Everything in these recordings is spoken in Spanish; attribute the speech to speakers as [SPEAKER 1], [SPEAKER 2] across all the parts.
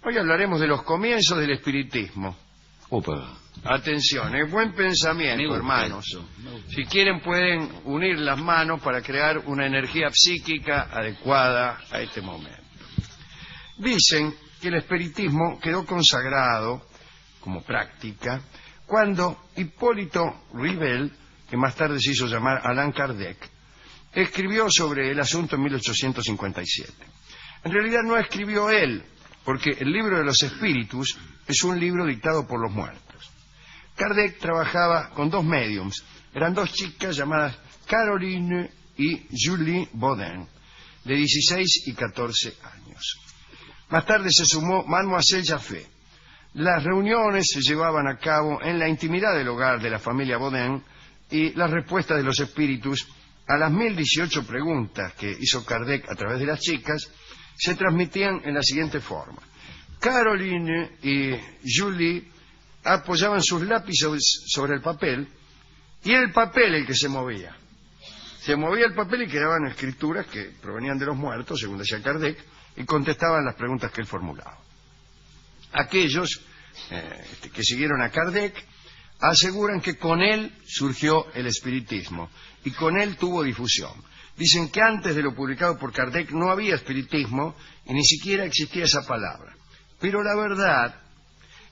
[SPEAKER 1] Hoy hablaremos de los comienzos del espiritismo.
[SPEAKER 2] Opa.
[SPEAKER 1] Atención, es buen pensamiento, hermanos. Si quieren pueden unir las manos para crear una energía psíquica adecuada a este momento. Dicen que el espiritismo quedó consagrado como práctica cuando Hipólito Rivel, que más tarde se hizo llamar Allan Kardec, escribió sobre el asunto en 1857. En realidad no escribió él, porque el libro de los espíritus es un libro dictado por los muertos. Kardec trabajaba con dos médiums. Eran dos chicas llamadas Caroline y Julie Baudin, de 16 y 14 años. Más tarde se sumó Mademoiselle Jaffé. Las reuniones se llevaban a cabo en la intimidad del hogar de la familia Baudin y las respuestas de los espíritus a las 1018 preguntas que hizo Kardec a través de las chicas se transmitían en la siguiente forma. Caroline y Julie apoyaban sus lápices sobre el papel y era el papel el que se movía. Se movía el papel y quedaban escrituras que provenían de los muertos, según decía Kardec, y contestaban las preguntas que él formulaba. Aquellos que siguieron a Kardec aseguran que con él surgió el espiritismo y con él tuvo difusión. Dicen que antes de lo publicado por Kardec no había espiritismo y ni siquiera existía esa palabra. Pero la verdad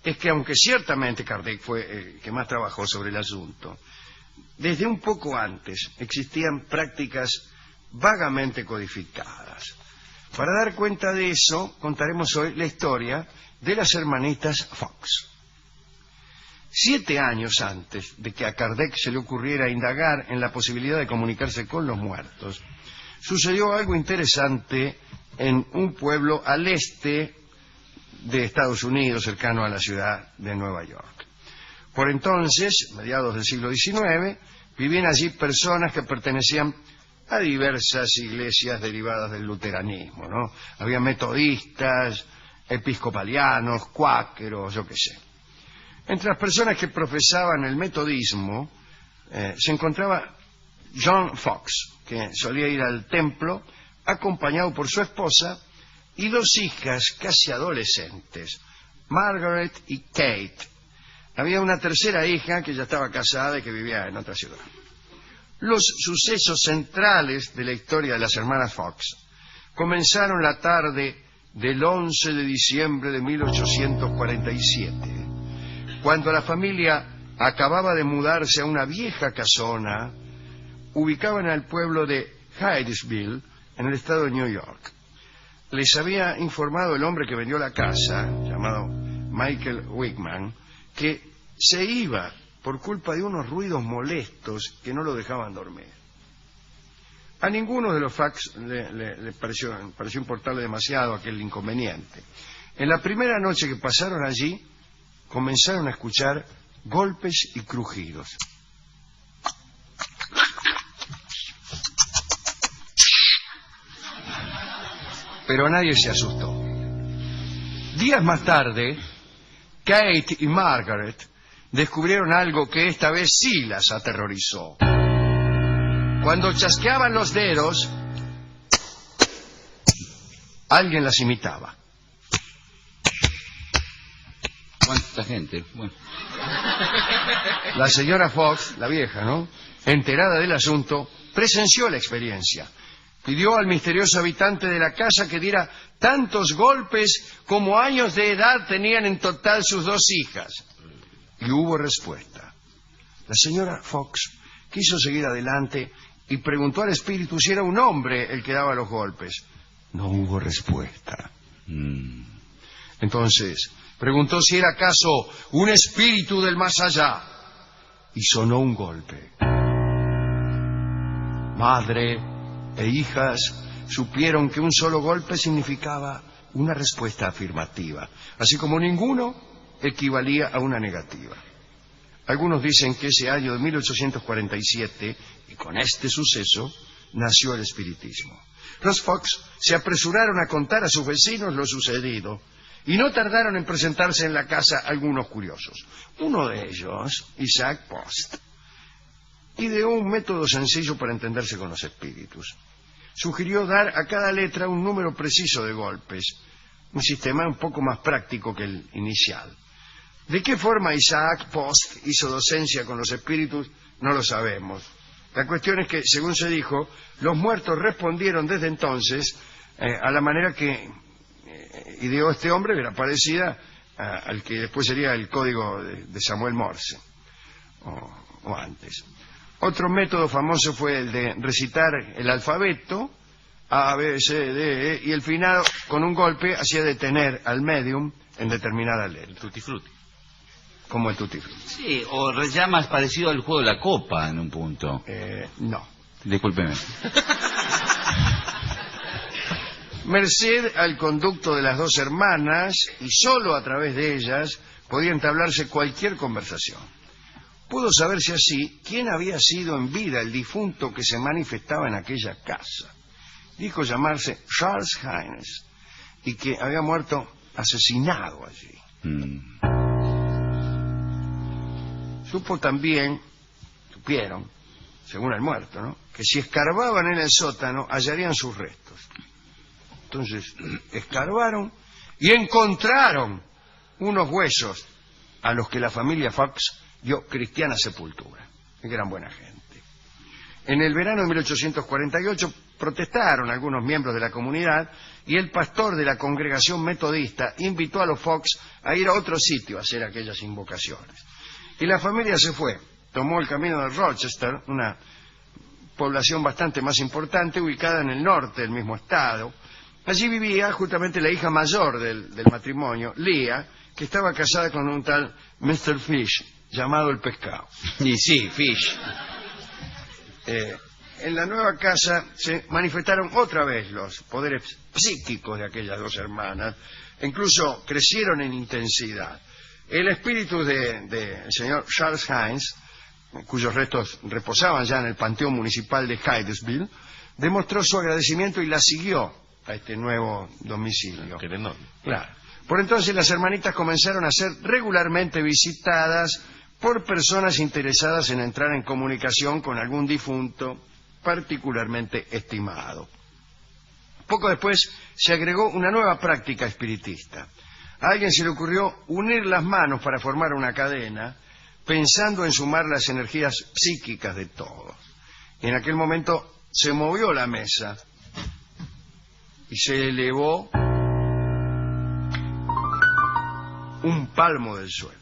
[SPEAKER 1] es que aunque ciertamente Kardec fue el que más trabajó sobre el asunto, desde un poco antes existían prácticas vagamente codificadas. Para dar cuenta de eso, contaremos hoy la historia de las hermanitas Fox. 7 años antes de que a Kardec se le ocurriera indagar en la posibilidad de comunicarse con los muertos, sucedió algo interesante en un pueblo al este de Estados Unidos, cercano a la ciudad de Nueva York. Por entonces, mediados del siglo XIX, vivían allí personas que pertenecían a diversas iglesias derivadas del luteranismo, ¿no? Había metodistas, episcopalianos, cuáqueros, yo qué sé. Entre las personas que profesaban el metodismo se encontraba John Fox, que solía ir al templo acompañado por su esposa y 2 hijas casi adolescentes, Margaret y Kate. Había una tercera hija que ya estaba casada y que vivía en otra ciudad. Los sucesos centrales de la historia de las hermanas Fox comenzaron la tarde del 11 de diciembre de 1847, cuando la familia acababa de mudarse a una vieja casona ubicada en el pueblo de Hydesville, en el estado de New York. Les había informado el hombre que vendió la casa, llamado Michael Wickman, que se iba por culpa de unos ruidos molestos que no lo dejaban dormir. A ninguno de los Fox le pareció importarle demasiado aquel inconveniente. En la primera noche que pasaron allí, comenzaron a escuchar golpes y crujidos. Pero nadie se asustó. Días más tarde, Kate y Margaret descubrieron algo que esta vez sí las aterrorizó. Cuando chasqueaban los dedos, alguien las imitaba.
[SPEAKER 2] ¿Cuánta gente? Bueno.
[SPEAKER 1] La señora Fox, la vieja, ¿no?, enterada del asunto, presenció la experiencia. Pidió al misterioso habitante de la casa que diera tantos golpes como años de edad tenían en total sus 2 hijas. Y hubo respuesta. La señora Fox quiso seguir adelante y preguntó al espíritu si era un hombre el que daba los golpes. No hubo respuesta. Entonces preguntó si era acaso un espíritu del más allá y sonó un golpe. Madre e hijas supieron que un solo golpe significaba una respuesta afirmativa, así como ninguno equivalía a una negativa. Algunos dicen que ese año de 1847, y con este suceso, nació el espiritismo. Los Fox se apresuraron a contar a sus vecinos lo sucedido, y no tardaron en presentarse en la casa algunos curiosos. Uno de ellos, Isaac Post, ideó un método sencillo para entenderse con los espíritus. Sugirió dar a cada letra un número preciso de golpes. un sistema un poco más práctico que el inicial. ¿De qué forma Isaac Post hizo docencia con los espíritus? No lo sabemos. La cuestión es que, según se dijo, los muertos respondieron desde entonces a la manera que ideó este hombre, que era parecida al que después sería el código de Samuel Morse, o antes. Otro método famoso fue el de recitar el alfabeto, A, B, C, D, E, y el finado, con un golpe, hacía detener al medium en determinada letra.
[SPEAKER 2] El tutti frutti.
[SPEAKER 1] Como el tutti frutti.
[SPEAKER 2] Sí, o ya más parecido al juego de la copa en un punto.
[SPEAKER 1] No.
[SPEAKER 2] Discúlpeme.
[SPEAKER 1] Merced al conducto de las dos hermanas, y solo a través de ellas, podía entablarse cualquier conversación. Pudo saberse así quién había sido en vida el difunto que se manifestaba en aquella casa. Dijo llamarse Charles Haynes y que había muerto asesinado allí. Supieron, según el muerto, ¿no?, que si escarbaban en el sótano hallarían sus restos. Entonces escarbaron y encontraron unos huesos a los que la familia Fox dio cristiana sepultura, que eran buena gente. En el verano de 1848 protestaron algunos miembros de la comunidad y el pastor de la congregación metodista invitó a los Fox a ir a otro sitio a hacer aquellas invocaciones. Y la familia se fue, tomó el camino de Rochester, una población bastante más importante, ubicada en el norte del mismo estado. Allí vivía justamente la hija mayor del matrimonio, Leah, que estaba casada con un tal Mr. Fish, llamado el pescado.
[SPEAKER 2] Y sí, Fish.
[SPEAKER 1] En la nueva casa se manifestaron otra vez los poderes psíquicos de aquellas dos hermanas, e incluso crecieron en intensidad. El espíritu del señor Charles Haynes, cuyos restos reposaban ya en el panteón municipal de Hydesville, demostró su agradecimiento y la siguió a este nuevo domicilio.
[SPEAKER 3] Qué enorme.
[SPEAKER 1] Claro. Por entonces las hermanitas comenzaron a ser regularmente visitadas por personas interesadas en entrar en comunicación con algún difunto particularmente estimado. Poco después se agregó una nueva práctica espiritista. A alguien se le ocurrió unir las manos para formar una cadena, pensando en sumar las energías psíquicas de todos. Y en aquel momento se movió la mesa y se elevó un palmo del suelo.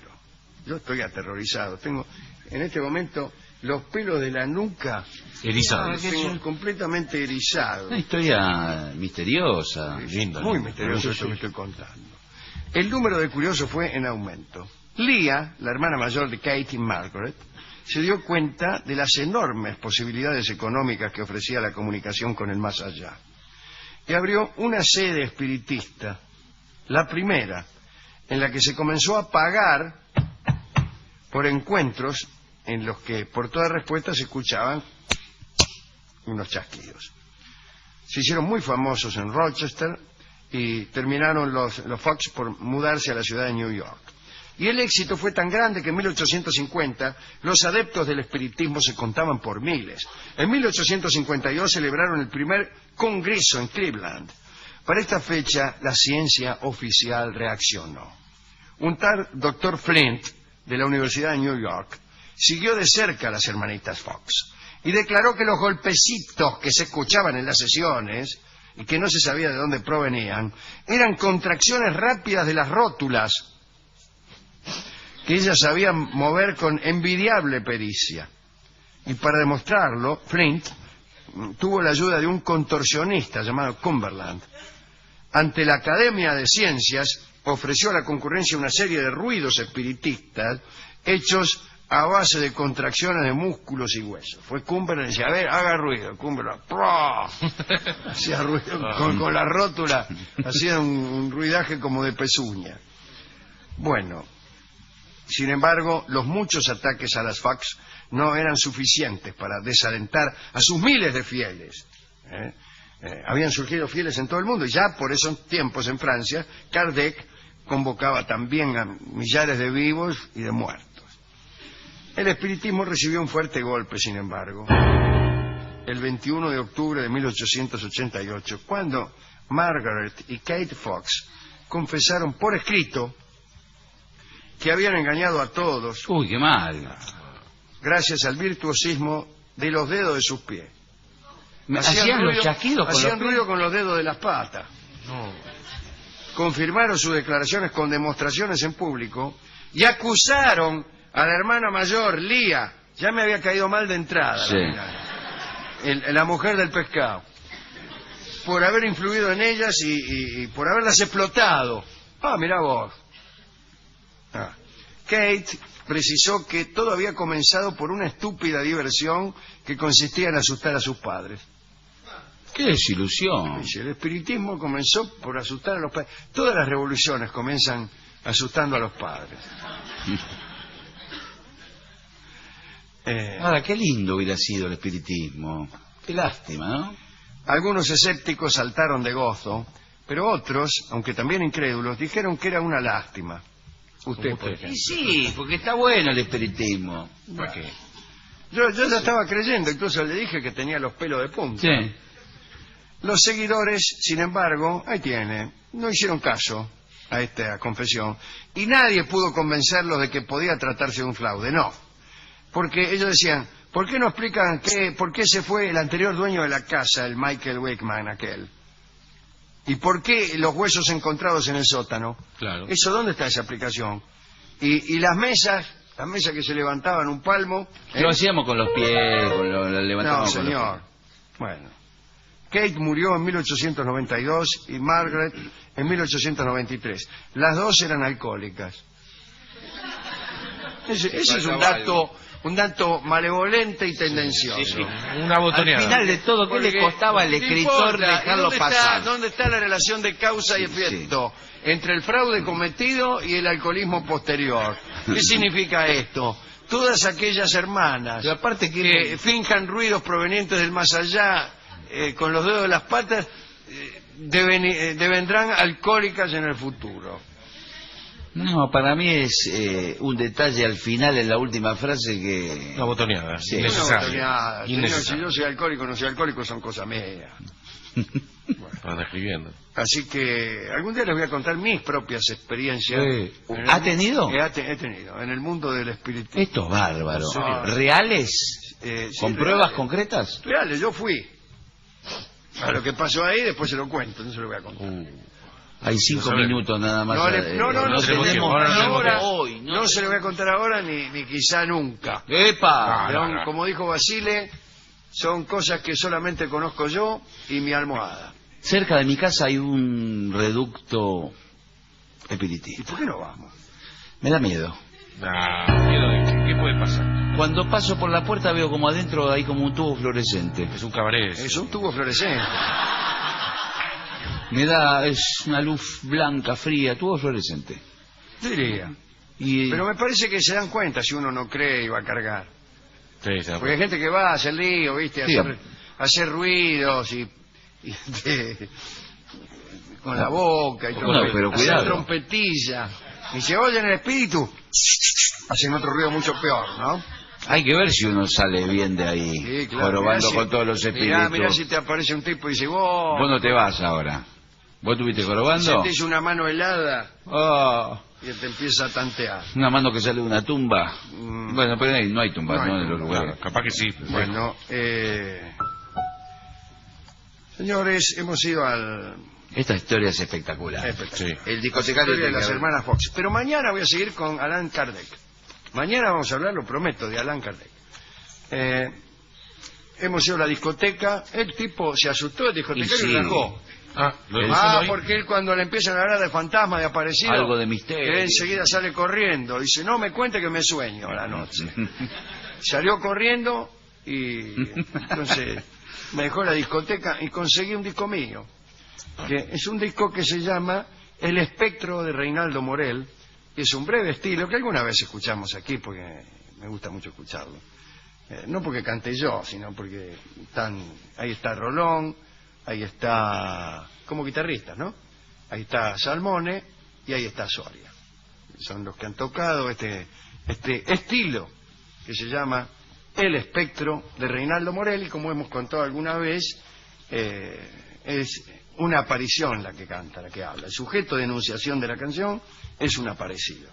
[SPEAKER 1] Yo estoy aterrorizado. Tengo en este momento los pelos de la nuca
[SPEAKER 2] Erizados.
[SPEAKER 1] completamente erizados.
[SPEAKER 2] Una historia misteriosa.
[SPEAKER 3] Lindo,
[SPEAKER 1] Muy
[SPEAKER 3] lindo.
[SPEAKER 1] misterioso esto que estoy contando. El número de curiosos fue en aumento. Leah, la hermana mayor de Kate y Margaret, se dio cuenta de las enormes posibilidades económicas que ofrecía la comunicación con el más allá. Y abrió una sede espiritista, la primera, en la que se comenzó a pagar por encuentros en los que por toda respuesta se escuchaban unos chasquidos. Se hicieron muy famosos en Rochester y terminaron los Fox por mudarse a la ciudad de New York. Y el éxito fue tan grande que en 1850 los adeptos del espiritismo se contaban por miles. En 1852 celebraron el primer congreso en Cleveland. Para esta fecha la ciencia oficial reaccionó. Un tal Dr. Flint de la Universidad de New York siguió de cerca a las hermanitas Fox y declaró que los golpecitos que se escuchaban en las sesiones y que no se sabía de dónde provenían eran contracciones rápidas de las rótulas que ellas sabían mover con envidiable pericia. Y para demostrarlo, Flint tuvo la ayuda de un contorsionista llamado Cumberland. Ante la Academia de Ciencias ofreció a la concurrencia una serie de ruidos espiritistas hechos a base de contracciones de músculos y huesos. Fue Cumberland y decía, a ver, haga ruido. Cumberland, ¡prah! Hacía ruido con la rótula, hacía un ruidaje como de pezuña. Bueno, sin embargo, los muchos ataques a las Fox no eran suficientes para desalentar a sus miles de fieles. Habían surgido fieles en todo el mundo y ya por esos tiempos en Francia, Kardec convocaba también a millares de vivos y de muertos. El espiritismo recibió un fuerte golpe, sin embargo, el 21 de octubre de 1888, cuando Margaret y Kate Fox confesaron por escrito que habían engañado a todos
[SPEAKER 2] Uy, qué mal.
[SPEAKER 1] gracias al virtuosismo de los dedos de sus pies.
[SPEAKER 2] ¿Hacían los chasquidos con
[SPEAKER 1] hacían
[SPEAKER 2] los
[SPEAKER 1] ruido
[SPEAKER 2] pies?
[SPEAKER 1] con los dedos de las patas. Confirmaron sus declaraciones con demostraciones en público y acusaron a la hermana mayor, Lía. Ya me había caído mal de entrada.
[SPEAKER 2] Sí.
[SPEAKER 1] La mujer del pescado. Por haber influido en ellas y por haberlas explotado. Ah, mirá vos. Kate precisó que todo había comenzado por una estúpida diversión que consistía en asustar a sus padres.
[SPEAKER 2] ¡Qué desilusión!
[SPEAKER 1] Dice, el espiritismo comenzó por asustar a los padres. Todas las revoluciones comienzan asustando a los padres.
[SPEAKER 2] Ahora, qué lindo hubiera sido el espiritismo. Qué lástima, ¿no?
[SPEAKER 1] Algunos escépticos saltaron de gozo, pero otros, aunque también incrédulos, dijeron que era una lástima. Usted, por ejemplo.
[SPEAKER 2] Y sí, porque está bueno el espiritismo.
[SPEAKER 1] ¿Por qué? Yo ya estaba creyendo, incluso le dije que tenía los pelos de punta.
[SPEAKER 2] Sí.
[SPEAKER 1] Los seguidores, sin embargo, ahí tiene, no hicieron caso a esta confesión y nadie pudo convencerlos de que podía tratarse de un fraude, no. Porque ellos decían, ¿por qué no explican por qué se fue el anterior dueño de la casa, el Michael Wickman aquel? ¿Y por qué los huesos encontrados en el sótano?
[SPEAKER 3] Claro.
[SPEAKER 1] Eso, ¿dónde está esa aplicación? Y las mesas que se levantaban un palmo...
[SPEAKER 2] Lo hacíamos con los pies, lo
[SPEAKER 1] No,
[SPEAKER 2] levantábamos con los
[SPEAKER 1] señor. Bueno. Kate murió en 1892 y Margaret en 1893. Las dos eran alcohólicas. Ese es un dato malevolente y tendencioso.
[SPEAKER 3] Sí, sí. Una botoneada.
[SPEAKER 2] Al final de todo, ¿qué le costaba al
[SPEAKER 1] ¿qué
[SPEAKER 2] escritor
[SPEAKER 1] importa?
[SPEAKER 2] dejarlo pasar?
[SPEAKER 1] ¿Dónde está la relación de causa y efecto entre el fraude cometido y el alcoholismo posterior? ¿Qué significa esto? Todas aquellas hermanas
[SPEAKER 2] Pero aparte
[SPEAKER 1] que finjan ruidos provenientes del más allá con los dedos de las patas devendrán alcohólicas en el futuro.
[SPEAKER 2] No, para mí es un detalle al final, en la última frase que...
[SPEAKER 3] Una botoneada.
[SPEAKER 2] Sí.
[SPEAKER 3] Innecesaria.
[SPEAKER 1] Señor, si yo soy alcohólico o no soy alcohólico son cosas mías.
[SPEAKER 3] Van escribiendo.
[SPEAKER 1] Así que algún día les voy a contar mis propias experiencias.
[SPEAKER 2] ¿Ha tenido?
[SPEAKER 1] He tenido, en el mundo del espiritismo.
[SPEAKER 2] Esto es bárbaro.
[SPEAKER 1] Sí.
[SPEAKER 2] ¿Reales?
[SPEAKER 1] Sí,
[SPEAKER 2] ¿Con pruebas concretas?
[SPEAKER 1] Reales, yo fui. A lo que pasó ahí después se lo cuento, no se lo voy a contar.
[SPEAKER 2] Hay 5 minutos nada más.
[SPEAKER 1] No
[SPEAKER 3] tenemos tiempo, ahora no tenemos tiempo.
[SPEAKER 2] hoy.
[SPEAKER 1] No se lo voy a contar ahora ni quizá nunca.
[SPEAKER 2] ¡Epa!
[SPEAKER 1] Pero, como dijo Basile, son cosas que solamente conozco yo y mi almohada.
[SPEAKER 2] Cerca de mi casa hay un reducto
[SPEAKER 1] ¿Y
[SPEAKER 2] espiritista.
[SPEAKER 1] por qué no vamos?
[SPEAKER 2] Me da miedo.
[SPEAKER 3] ¿Miedo de qué? ¿Qué puede pasar?
[SPEAKER 2] Cuando paso por la puerta veo como adentro hay como un tubo fluorescente.
[SPEAKER 3] Es un cabaret.
[SPEAKER 1] Es un tubo fluorescente.
[SPEAKER 2] Es una luz blanca, fría, tubo fluorescente.
[SPEAKER 1] Diría.
[SPEAKER 2] Y
[SPEAKER 1] Pero me parece que se dan cuenta si uno no cree y va a cargar.
[SPEAKER 3] Sí, se da
[SPEAKER 1] Porque hay gente que va a hacer lío, ¿viste?
[SPEAKER 2] Sí.
[SPEAKER 1] Hacer ruidos y con la boca y
[SPEAKER 2] No, pero
[SPEAKER 1] hacer
[SPEAKER 2] cuidado.
[SPEAKER 1] trompetilla. Y se oyen el espíritu, hacen otro ruido mucho peor, ¿no?
[SPEAKER 2] hay que ver si uno sale bien de ahí,
[SPEAKER 1] Sí, claro.
[SPEAKER 2] jorobando
[SPEAKER 1] Mirá
[SPEAKER 2] con todos los espíritus.
[SPEAKER 1] Mirá si te aparece un tipo y dice, vos
[SPEAKER 2] Vos no te vas ahora. ¿Vos estuviste jorobando?
[SPEAKER 1] sentís una mano helada
[SPEAKER 2] Oh,
[SPEAKER 1] y te empieza a tantear.
[SPEAKER 2] una mano que sale de una tumba.
[SPEAKER 1] Mm.
[SPEAKER 2] Bueno, pero no hay tumbas,
[SPEAKER 1] No hay
[SPEAKER 2] ¿no? En los
[SPEAKER 1] tumbas.
[SPEAKER 2] lugares.
[SPEAKER 3] Capaz que sí.
[SPEAKER 1] Bueno, señores, hemos ido al...
[SPEAKER 2] Esta historia es espectacular.
[SPEAKER 3] Sí.
[SPEAKER 2] El discotecario
[SPEAKER 1] Historia de
[SPEAKER 2] tiene
[SPEAKER 1] las
[SPEAKER 2] que-
[SPEAKER 1] hermanas Fox. Pero mañana voy a seguir con Allan Kardec. Mañana vamos a hablar, lo prometo, de Allan Kardec. Hemos ido a la discoteca. El tipo se asustó, el discotecario
[SPEAKER 2] Y sí.
[SPEAKER 1] y rajó.
[SPEAKER 3] ¿Lo dejó solo ahí?
[SPEAKER 1] Porque él cuando le empiezan a hablar de fantasmas, de aparecido,
[SPEAKER 2] Algo de misterio.
[SPEAKER 1] él enseguida sale corriendo. Dice, no me cuente que me sueño a la noche. Salió corriendo y entonces me dejó la discoteca y conseguí un disco mío. Que es un disco que se llama El espectro de Reinaldo Morel, que es un breve estilo que alguna vez escuchamos aquí porque me gusta mucho escucharlo. No porque cante yo, sino porque ahí está Rolón, ahí está como guitarrista, ¿no? Ahí está Salmone y ahí está Soria. Son los que han tocado este estilo que se llama El espectro de Reinaldo Morel y como hemos contado alguna vez, es una aparición la que canta, la que habla. El sujeto de enunciación de la canción es un aparecido.